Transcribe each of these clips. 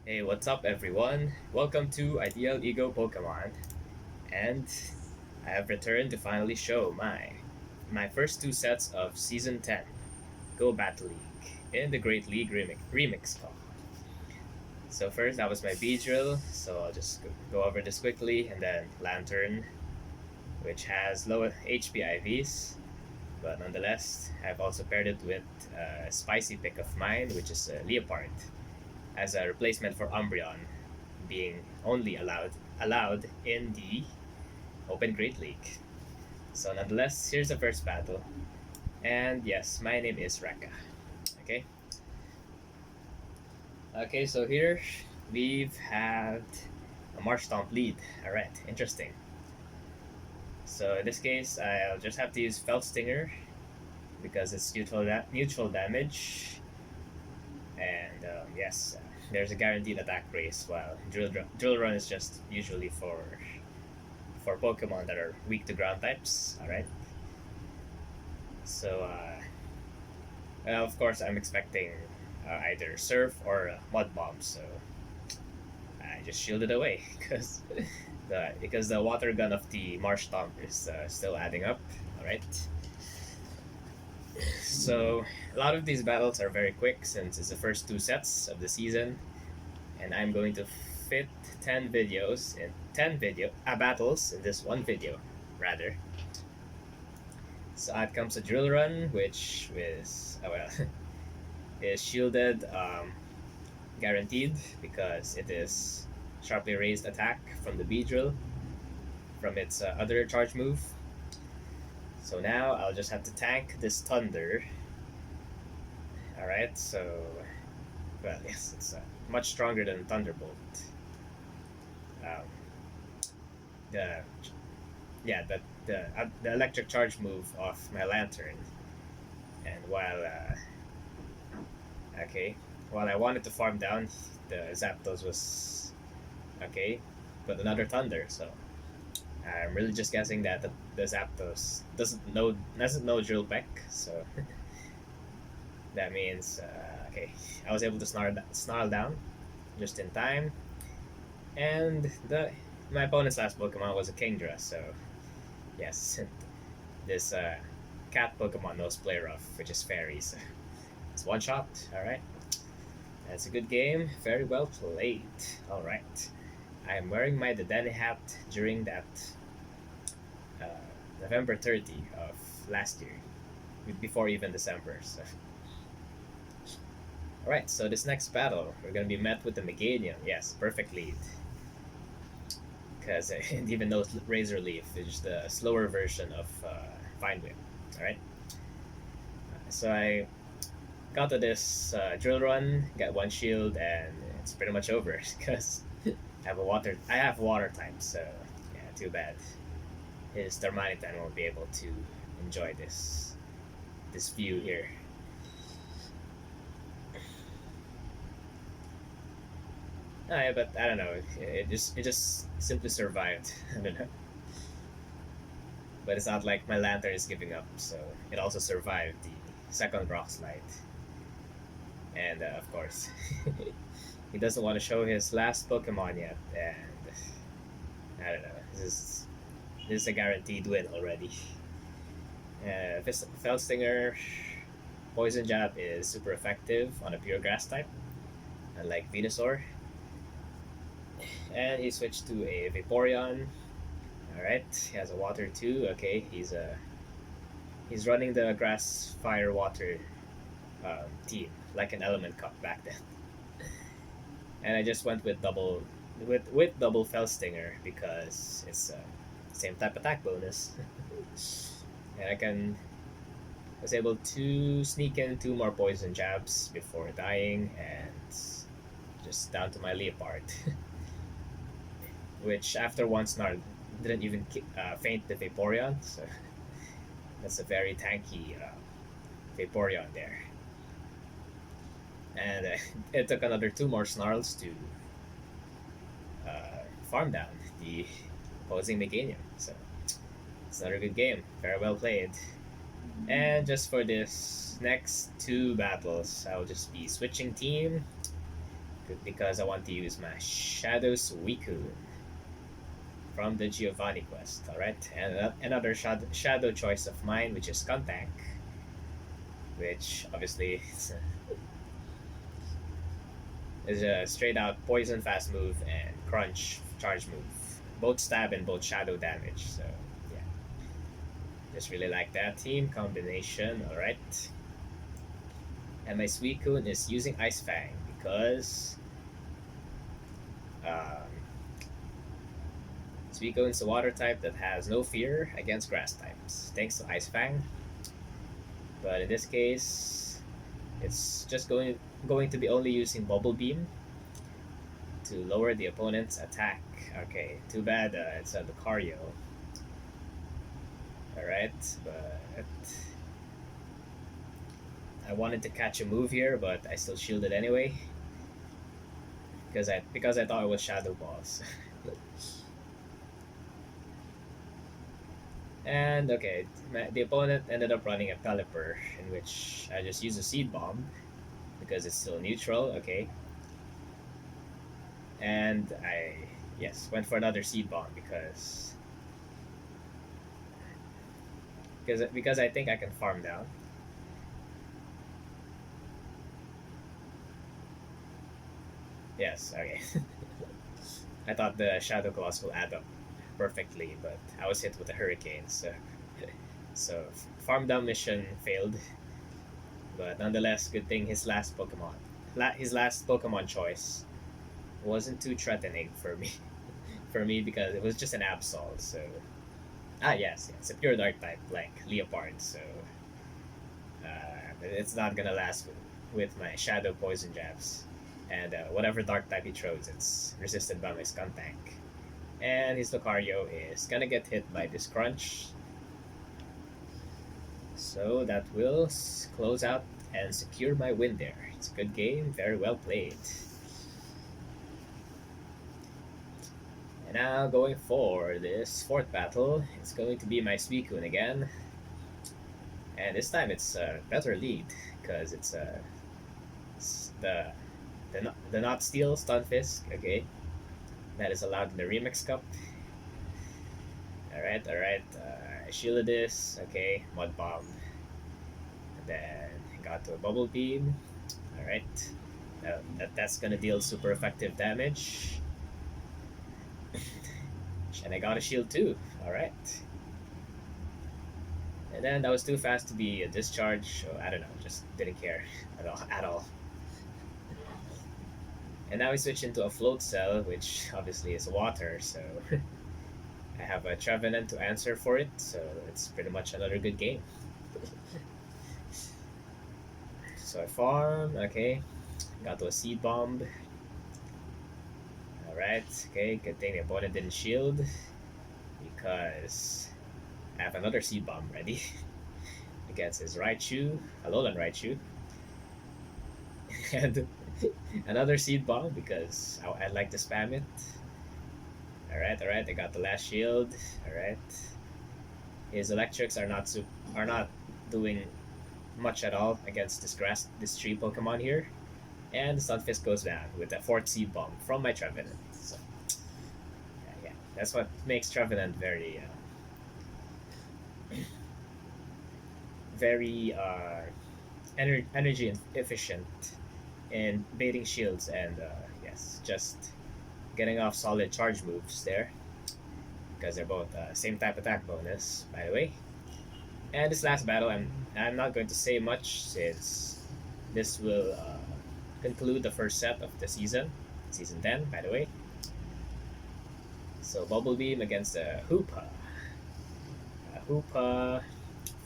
Hey, what's up, everyone? Welcome to Ideal Ego Pokemon, and I have returned to finally show my first two sets of Season 10 Go Battle League in the Great League remix call. So first, that was my Beedrill, so I'll just go over this quickly, and then Lantern, which has low HP IVs, but nonetheless, I've also paired it with a spicy pick of mine, which is a Leopard, as a replacement for Umbreon, being only allowed in the Open Great League. So nonetheless, here's the first battle. And yes, my name is Rekka. Okay. Okay, so here we've had a Marshtomp lead. Alright, interesting. So in this case, I'll just have to use Felt Stinger because it's neutral damage. And yes, there's a guaranteed attack race. While Drill Run is just usually for Pokemon that are weak to ground types. All right. So of course, I'm expecting either Surf or Mud Bomb. So I just shielded away because the water gun of the Marshtomp is still adding up. All right. So a lot of these battles are very quick since it's the first two sets of the season, and I'm going to fit 10 battles in this one video, rather. So out comes a drill run, which is is shielded, guaranteed because it is sharply raised attack from the B drill from its other charge move. So now I'll just have to tank this thunder. All right, so yes, it's much stronger than Thunderbolt. Um, the yeah, the electric charge move of my lantern, and okay, while I wanted to farm down, the Zapdos was okay, but another Thunder. So I'm really just guessing that the Zapdos doesn't know Drill Peck. So that means okay, I was able to snarl down just in time, and the my opponent's last Pokemon was a Kingdra. So yes, this cat Pokemon knows Play Rough, which is fairy. So it's one shot. All right. That's a good game. Very well played. All right. I am wearing my Dedenne hat during that uh, November 30 of last year, before even December. So. All right. So this next battle, we're gonna be met with the Meganium. Yes, perfect lead. Because it even knows Razor Leaf is just a slower version of Vine Whip. All right. So I got to this drill run, got one shield, and it's pretty much over because I have water type, so yeah, too bad. His Darmanitan won't be able to enjoy this view here. Yeah, but I don't know. It just simply survived. I don't know. But it's not like my lantern is giving up, so it also survived the second rock slide. And of course, he doesn't want to show his last Pokemon yet, and I don't know. This is a guaranteed win already. Felstinger Poison Jab is super effective on a pure grass type, unlike Venusaur. And he switched to a Vaporeon. Alright, he has a water too. Okay, he's running the grass, fire, water team, like an Element Cup back then. And I just went with double Felstinger because it's same type attack bonus. And was able to sneak in two more poison jabs before dying, and just down to my Leopard, which after one snarl didn't even faint the Vaporeon, so that's a very tanky Vaporeon there. And it took another two more snarls to farm down the opposing Meganium. So it's another good game. Very well played. And just for this next two battles, I'll just be switching team. because I want to use my Shadow Suicune from the Giovanni quest. Alright, and another shadow choice of mine, which is Skuntank, which obviously is a straight out poison fast move and crunch charge move. Both stab and both shadow damage, so yeah. Just really like that team combination, alright. And my Suicune is using Ice Fang because um, Suicune is a water type that has no fear against grass types, thanks to Ice Fang. But in this case, it's just going to be only using Bubble Beam to lower the opponent's attack. Okay, too bad it's a Lucario. Alright, but I wanted to catch a move here, but I still shielded anyway. Because I thought it was Shadow Balls. And okay, the opponent ended up running a Pelipper, in which I just used a Seed Bomb because it's still neutral. Okay, and I went for another Seed Bomb because I think I can farm down. Yes, okay. I thought the Shadow Claws will add up perfectly, but I was hit with a Hurricane, so farm down mission failed. But nonetheless, good thing his last Pokemon choice wasn't too threatening for me, because it was just an Absol. So yes, it's a pure Dark type like Leopard. So it's not gonna last with my Shadow Poison jabs. And whatever Dark type he throws, it's resisted by my Skuntank. And his Lucario is gonna get hit by this Crunch. So that will close out and secure my win there. It's a good game, very well played. And now going for this fourth battle, it's going to be my Suicune again. And this time it's a better lead because it's the Not Steel Stunfisk, okay, that is allowed in the Remix Cup. Alright, I shielded this, okay, Mud Bomb. And then got to a Bubble Beam. Alright, that's gonna deal super effective damage. And I got a shield too, alright. And then that was too fast to be a discharge, so I don't know, just didn't care at all. And now we switch into a Float Cell, which obviously is water, so I have a Trevenant to answer for it, so it's pretty much another good game. So I farm, okay, got to a Seed Bomb. Alright, okay, good thing the opponent didn't shield, because I have another Seed Bomb ready against his Raichu, Alolan Raichu. And another Seed Bomb because I'd like to spam it. Alright, I got the last shield. Alright. His electrics are not doing much at all against this tree Pokemon here. And the Stunfisk goes down with a fourth Seed Bomb from my Trevenant. So yeah, that's what makes Trevenant very energy efficient in baiting shields and just getting off solid charge moves there, because they're both same type attack bonus, by the way. And this last battle, I'm not going to say much since this will conclude the first set of the season 10, by the way. So Bubble Beam against a Hoopa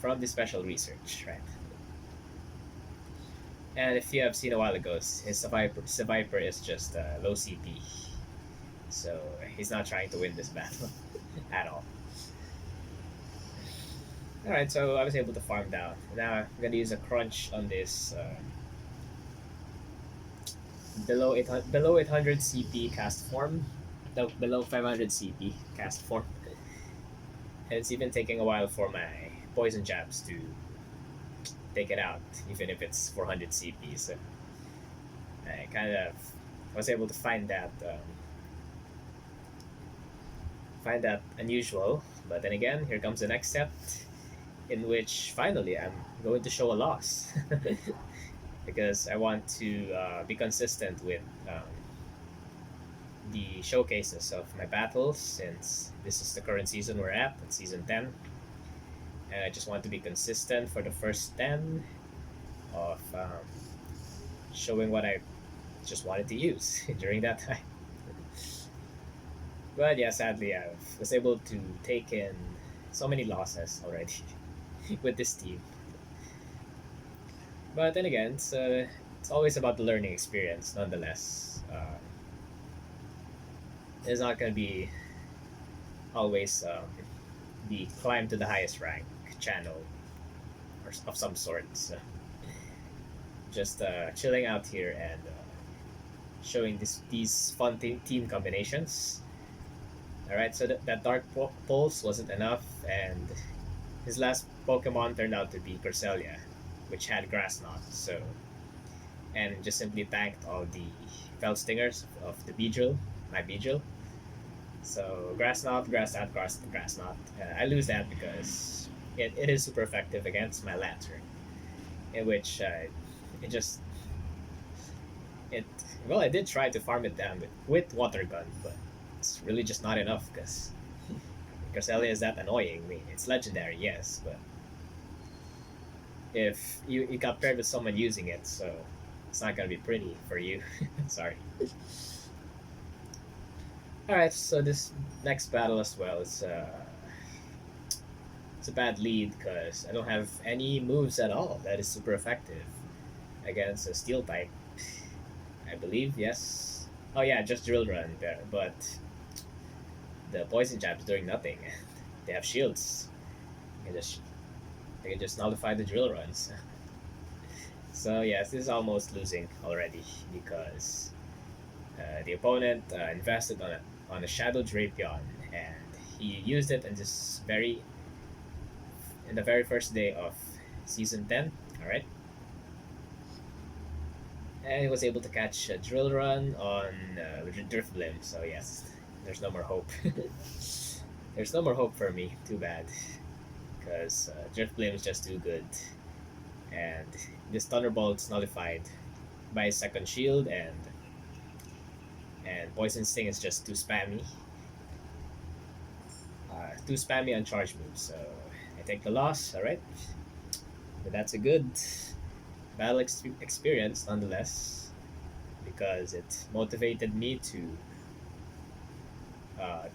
from the Special Research, right? And if you have seen a while ago, his Seviper is just low CP. So he's not trying to win this battle at all. Alright, so I was able to farm down. Now I'm gonna use a crunch on this below 800 CP cast form. No, below 500 CP cast form. And it's even taking a while for my poison jabs to take it out, even if it's 400 CP. So I kind of I was able to find that unusual. But then again, here comes the next step, in which finally I'm going to show a loss because I want to be consistent with the showcases of my battles, since this is the current season we're at, it's season 10, and I just want to be consistent for the first 10 of showing what I just wanted to use during that time. But yeah, sadly, I was able to take in so many losses already with this team. But then again, it's always about the learning experience, nonetheless. It's not going to be always the climb to the highest rank channel or of some sort. So just chilling out here and showing these fun team combinations. All right, so that Dark Pulse wasn't enough, and his last Pokemon turned out to be Cresselia, which had Grass Knot. So, and just simply tanked all the Fell Stingers of the Beedrill, my Beedrill. So Grass Knot, Grass Knot, Grass Knot. I lose that because it is super effective against my Lantern, in which it just it well, I did try to farm it down with Water Gun, but it's really just not enough because Cresselia is that annoying. I mean, it's legendary, yes, but if you got paired with someone using it, so it's not gonna be pretty for you. Sorry. All right, so this next battle as well is it's a bad lead because I don't have any moves at all that is super effective against a Steel type. I believe, yes. Oh yeah, just Drill Run, but the Poison Jab's doing nothing. They have shields. They can just nullify the Drill Runs. So yes, this is almost losing already because the opponent invested on a Shadow Drapion, and he used it in the very first day of season 10. All right, and he was able to catch a Drill Run on Drifblim. So yes, there's no more hope. There's no more hope for me. Too bad, because Drifblim is just too good, and this Thunderbolt's nullified by his second shield, and Poison Sting is just too spammy on charge moves. So I take the loss. All right, but that's a good battle experience nonetheless, because it motivated me to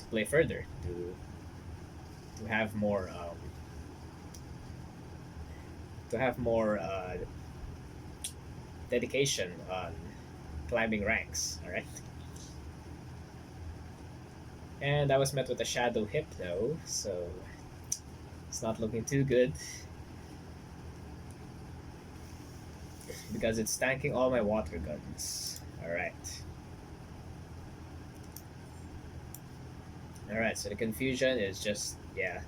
play further, to have more dedication on climbing ranks. All right, and I was met with a Shadow Hypno, so it's not looking too good because it's tanking all my Water Guns. Alright, so the confusion is just, yeah.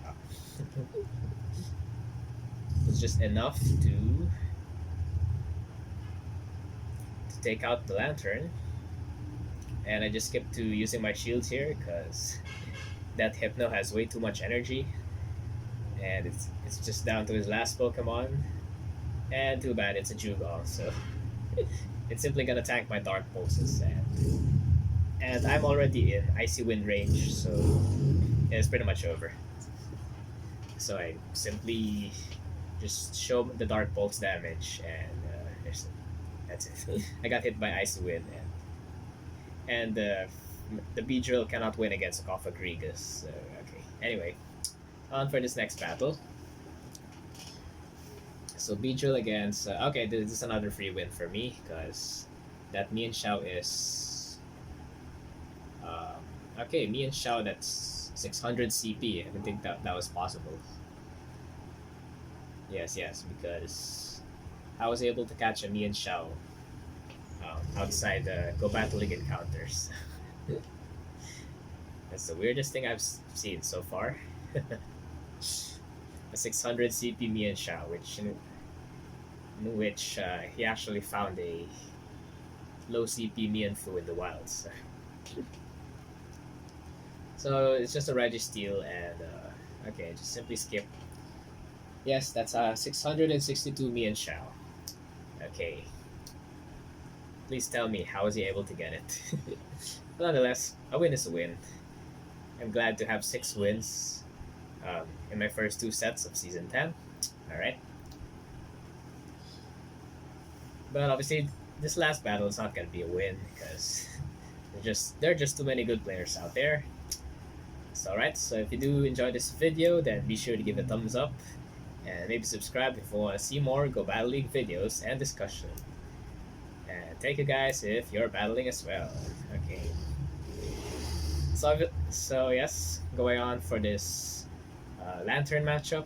It's just enough to take out the Lantern. And I just skipped to using my shields here because that Hypno has way too much energy. And it's just down to his last Pokemon. And too bad, it's a Jugong, so it's simply gonna tank my Dark Pulses. And I'm already in Icy Wind range, so it's pretty much over. So I simply just show the Dark Pulse damage, and that's it. I got hit by Icy Wind, and the Beedrill cannot win against Cofagrigus. So, okay. Anyway, on for this next battle. So Beedrill against... okay, this is another free win for me because that Mienshao is... okay, Mienshao, that's 600 CP. I didn't think that was possible. Yes, because I was able to catch a Mienshao outside the Go Battle League encounters. That's the weirdest thing I've seen so far. A 600 CP Mienshao, which he actually found low CP Mienfoo in the wilds. So it's just a Registeel and okay, just simply skip. Yes, that's 662 Mian Shao. Okay, please tell me how is he able to get it. But nonetheless, a win is a win. I'm glad to have 6 wins in my first 2 sets of season 10. All right, but obviously this last battle is not gonna be a win because there are just too many good players out there. So alright, so if you do enjoy this video, then be sure to give a thumbs up and maybe subscribe if you want to see more Go Battle League videos and discussion. And thank you guys if you're battling as well. Okay. So yes, going on for this Lantern matchup.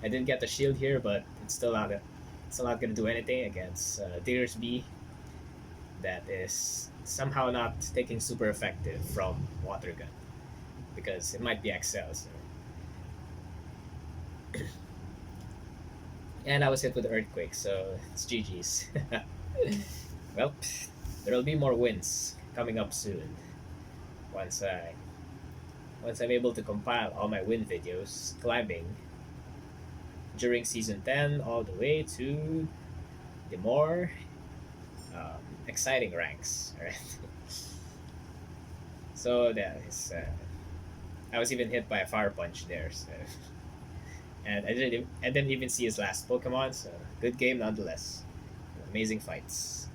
I didn't get the shield here, but it's still not gonna do anything against Diggersby that is somehow not taking super effective from Water Gun because it might be Excel. So. And I was hit with Earthquake, so it's GG's. Well, there will be more wins coming up soon. Once I'm able to compile all my win videos climbing during season 10 all the way to the more exciting ranks. Alright. So that is I was even hit by a fire punch there. So. And I didn't even see his last Pokemon. So good game nonetheless. Amazing fights.